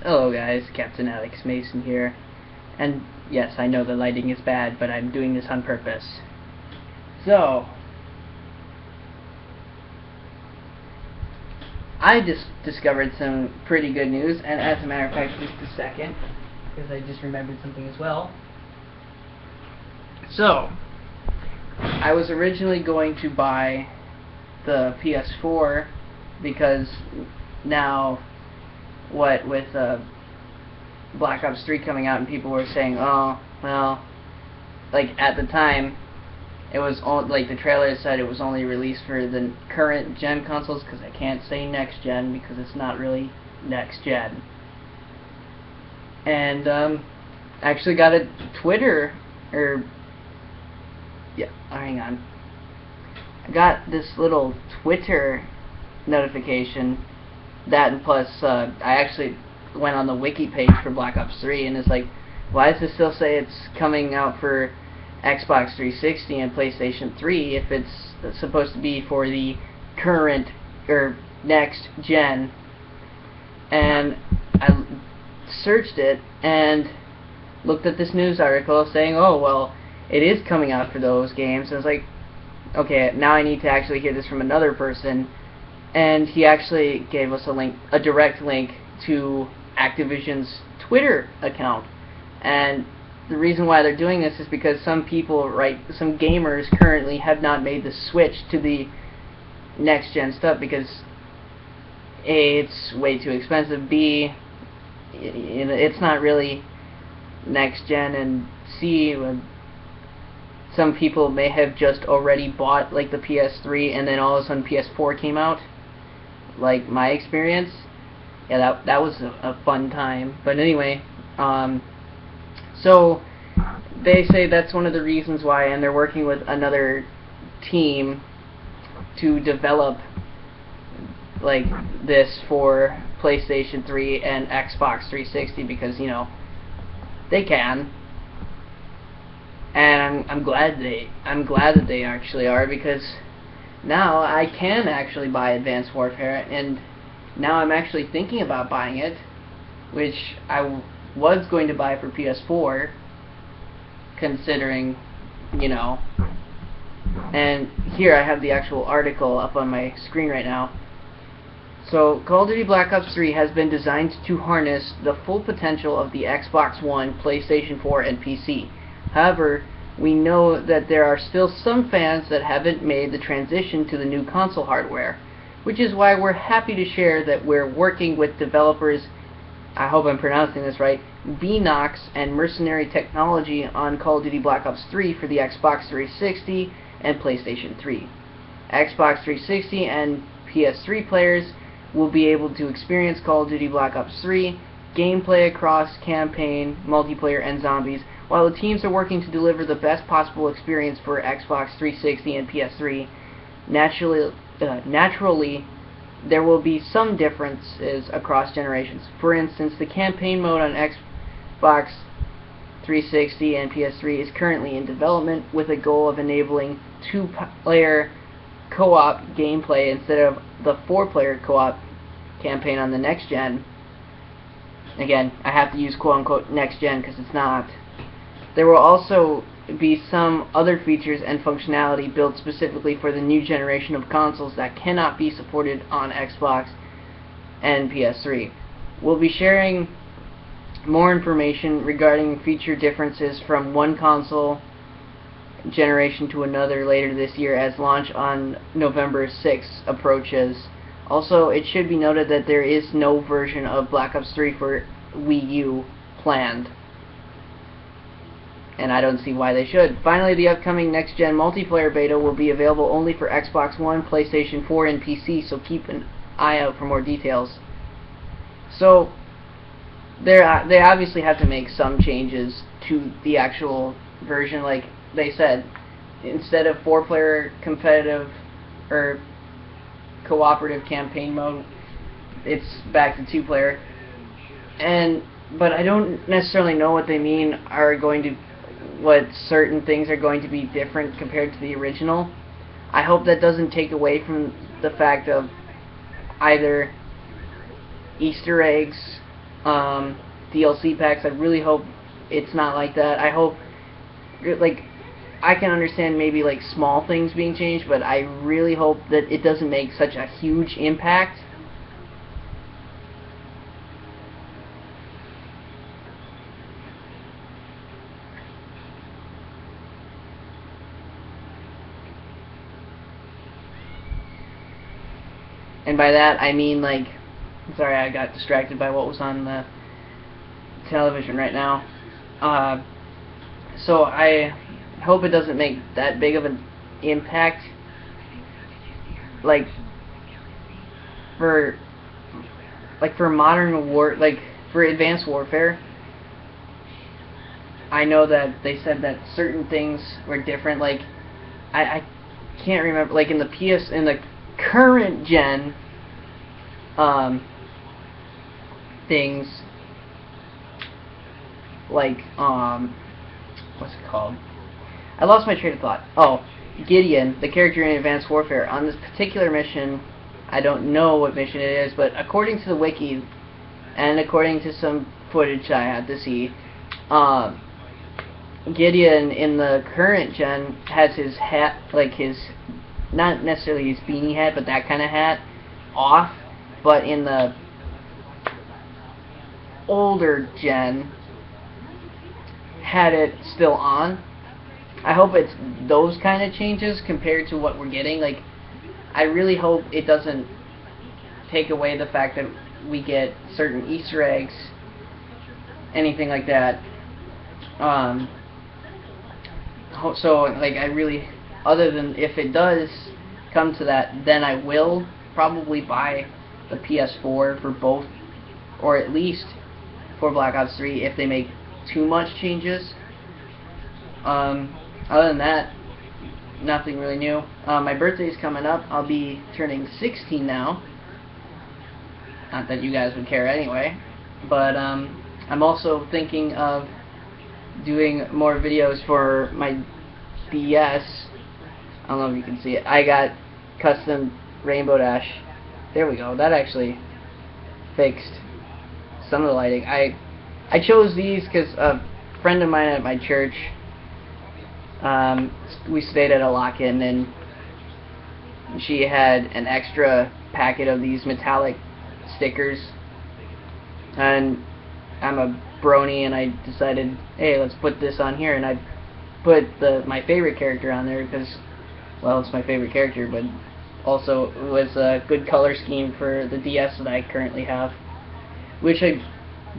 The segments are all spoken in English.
Hello guys, Captain Alex Mason here. And yes, I know the lighting is bad, but I'm doing this on purpose. So, I just discovered some pretty good news, and as a matter of fact, just a second, because I just remembered something as well. So, I was originally going to buy the PS4 because now, with Black Ops 3 coming out, and people were saying, oh, well, like at the time, it was like the trailer said it was only released for the current gen consoles, because I can't say next gen because it's not really next gen. And I actually got a Twitter, hang on. I got this little Twitter notification. That, and plus, I actually went on the wiki page for Black Ops 3, and it's like, why does it still say it's coming out for Xbox 360 and PlayStation 3 if it's supposed to be for the current or next gen? And I searched it and looked at this news article saying, oh, well, it is coming out for those games. And I was like, okay, now I need to actually hear this from another person. And he actually gave us a direct link to Activision's Twitter account. And the reason why they're doing this is because some gamers currently have not made the switch to the next gen stuff because A, it's way too expensive, B, it's not really next gen, and C, some people may have just already bought like the PS3 and then all of a sudden PS4 came out, like my experience. Yeah, that was a fun time. But anyway, so they say that's one of the reasons why, and they're working with another team to develop like this for PlayStation 3 and Xbox 360 because, you know, they can. And I'm glad that they actually are, because now I can actually buy Advanced Warfare, and now I'm actually thinking about buying it, which I was going to buy for PS4, considering, you know. And here I have the actual article up on my screen right now. So, Call of Duty Black Ops 3 has been designed to harness the full potential of the Xbox One, PlayStation 4, and PC. However, we know that there are still some fans that haven't made the transition to the new console hardware, which is why we're happy to share that we're working with developers, I hope I'm pronouncing this right, Vnox and Mercenary Technology on Call of Duty Black Ops 3 for the Xbox 360 and PlayStation 3. Xbox 360 and PS3 players will be able to experience Call of Duty Black Ops 3 gameplay across campaign, multiplayer, and zombies, while the teams are working to deliver the best possible experience for Xbox 360 and PS3. Naturally, there will be some differences across generations. For instance, the campaign mode on Xbox 360 and PS3 is currently in development with a goal of enabling 2-player co-op gameplay instead of the 4-player co-op campaign on the next gen. Again, I have to use quote-unquote next gen because it's not. There will also be some other features and functionality built specifically for the new generation of consoles that cannot be supported on Xbox and PS3. We'll be sharing more information regarding feature differences from one console generation to another later this year as launch on November 6th approaches. Also, it should be noted that there is no version of Black Ops 3 for Wii U planned, and I don't see why they should. Finally, the upcoming next-gen multiplayer beta will be available only for Xbox One, PlayStation 4, and PC, so keep an eye out for more details. So, they obviously have to make some changes to the actual version. Like they said, instead of 4-player competitive or cooperative campaign mode, it's back to 2-player. But I don't necessarily know what they mean what certain things are going to be different compared to the original. I hope that doesn't take away from the fact of either Easter eggs DLC packs. I really hope it's not like that. I hope, like, I can understand maybe like small things being changed, but I really hope that it doesn't make such a huge impact. And by that I mean, like, sorry, I got distracted by what was on the television right now. So I hope it doesn't make that big of an impact, like for modern war, like for Advanced Warfare. I know that they said that certain things were different. Like I can't remember, like in the current gen things, like what's it called? I lost my train of thought. Oh, Gideon, the character in Advanced Warfare, on this particular mission, I don't know what mission it is, but according to the wiki and according to some footage I had to see, Gideon in the current gen has his hat, like his, not necessarily his beanie hat, but that kind of hat, off, but in the older gen had it still on. I hope it's those kind of changes compared to what we're getting. Like, I really hope it doesn't take away the fact that we get certain Easter eggs, anything like that. So, like, I really, other than if it does come to that, then I will probably buy the PS4 for both, or at least for Black Ops 3 if they make too much changes. Other than that, nothing really new. My birthday's coming up. I'll be turning 16 now. Not that you guys would care anyway. But I'm also thinking of doing more videos for my DS. I don't know if you can see it. I got custom Rainbow Dash. There we go. That actually fixed some of the lighting. I chose these because a friend of mine at my church, we stayed at a lock-in, and she had an extra packet of these metallic stickers, and I'm a brony, and I decided, hey, let's put this on here, and I put my favorite character on there because, well, it's my favorite character, but also it was a good color scheme for the DS that I currently have, which I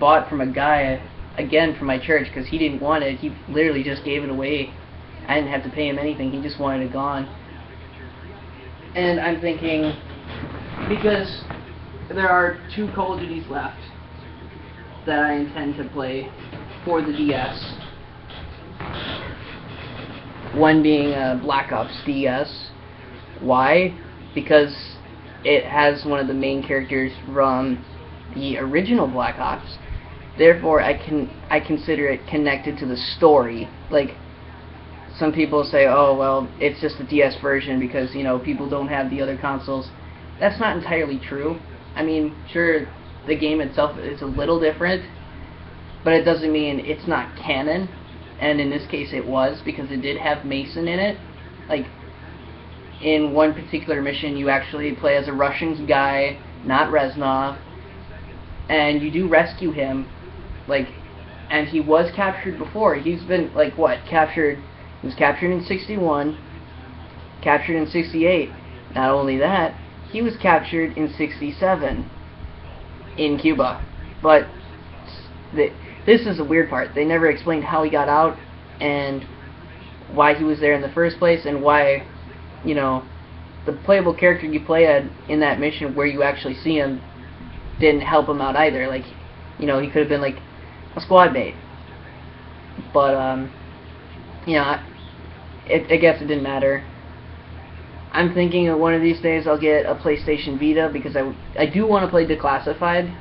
bought from a guy, again, from my church, because he didn't want it. He literally just gave it away. I didn't have to pay him anything. He just wanted it gone. And I'm thinking, because there are 2 Call of Duties left that I intend to play for the DS. One being Black Ops DS. Why? Because it has one of the main characters from the original Black Ops. Therefore, I consider it connected to the story. Like, some people say, oh, well, it's just the DS version because, you know, people don't have the other consoles. That's not entirely true. I mean, sure, the game itself is a little different, but it doesn't mean it's not canon. And in this case, it was, because it did have Mason in it. Like, in one particular mission, you actually play as a Russian guy, not Reznov, and you do rescue him, like, and he was captured before. He's been, like, what, captured. He was captured in 61, captured in 68. Not only that, he was captured in 67 in Cuba. But this is the weird part. They never explained how he got out and why he was there in the first place, and why, you know, the playable character you play in that mission where you actually see him didn't help him out either. Like, you know, he could have been like a squad mate. But, you know, I guess it didn't matter. I'm thinking that one of these days I'll get a PlayStation Vita, because I do want to play Declassified.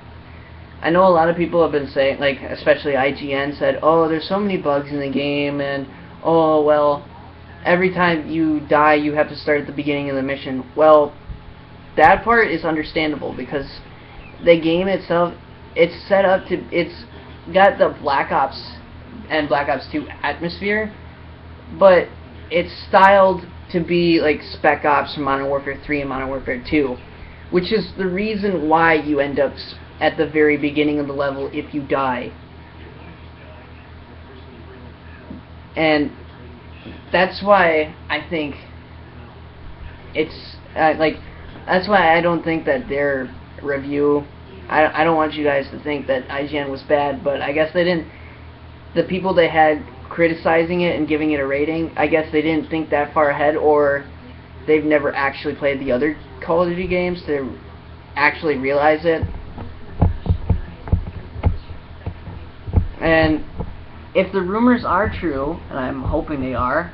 I know a lot of people have been saying, like, especially IGN said, oh, there's so many bugs in the game, and, oh, well, every time you die you have to start at the beginning of the mission. Well, that part is understandable, because the game itself it's set up to, it's got the Black Ops and Black Ops 2 atmosphere, but it's styled to be like Spec Ops from Modern Warfare 3 and Modern Warfare 2, which is the reason why you end up at the very beginning of the level if you die. And that's why I think it's like, that's why I don't think that their review, I don't want you guys to think that IGN was bad, but I guess they didn't, the people they had criticizing it and giving it a rating, I guess they didn't think that far ahead, or they've never actually played the other Call of Duty games to actually realize it. And if the rumors are true, and I'm hoping they are,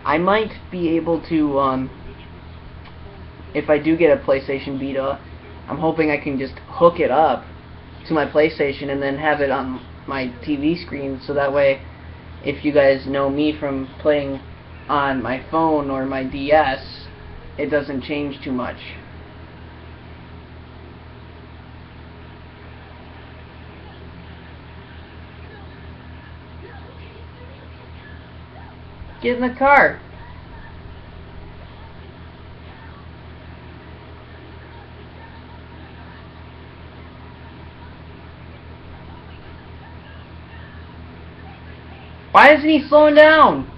I might be able to, if I do get a PlayStation Vita, I'm hoping I can just hook it up to my PlayStation and then have it on my TV screen, so that way, if you guys know me from playing on my phone or my DS, it doesn't change too much. Get in the car. Why isn't he slowing down?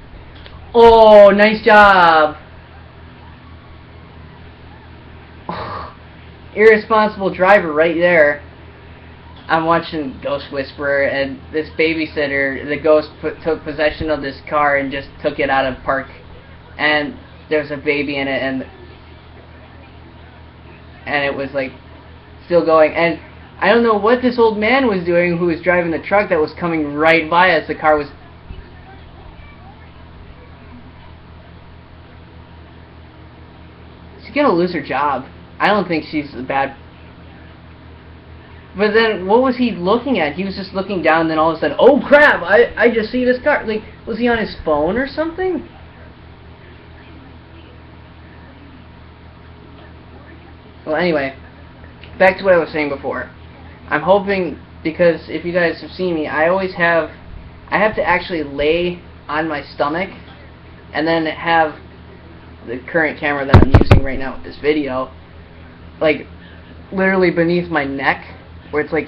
Oh, nice job. Irresponsible driver right there. I'm watching Ghost Whisperer, and this babysitter, the ghost took possession of this car and just took it out of park. And there's a baby in it, and it was like still going. And I don't know what this old man was doing who was driving the truck that was coming right by us. The car was... She's gonna lose her job. I don't think she's a bad... But then, what was he looking at? He was just looking down, and then all of a sudden, oh crap! I just see this car. Like, was he on his phone or something? Well, anyway, back to what I was saying before. I'm hoping, because if you guys have seen me, I have to actually lay on my stomach, and then have the current camera that I'm using right now with this video, like, literally beneath my neck, where it's like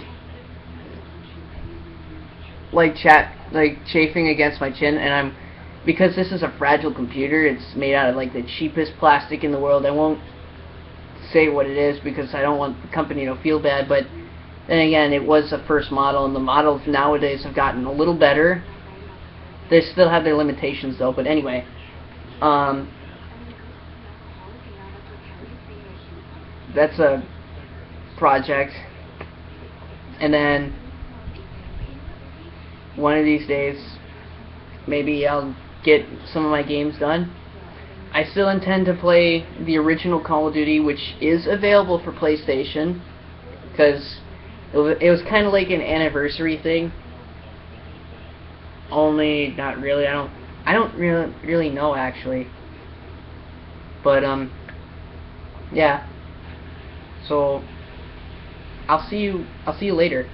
chafing against my chin, and because this is a fragile computer, it's made out of like the cheapest plastic in the world. I won't say what it is because I don't want the company to feel bad, but then again, it was a first model, and the models nowadays have gotten a little better. They still have their limitations though, but anyway, that's a project. And then one of these days, maybe I'll get some of my games done. I still intend to play the original Call of Duty, which is available for PlayStation, because it was kind of like an anniversary thing. Only not really. I don't really know actually. But yeah. So I'll see you later.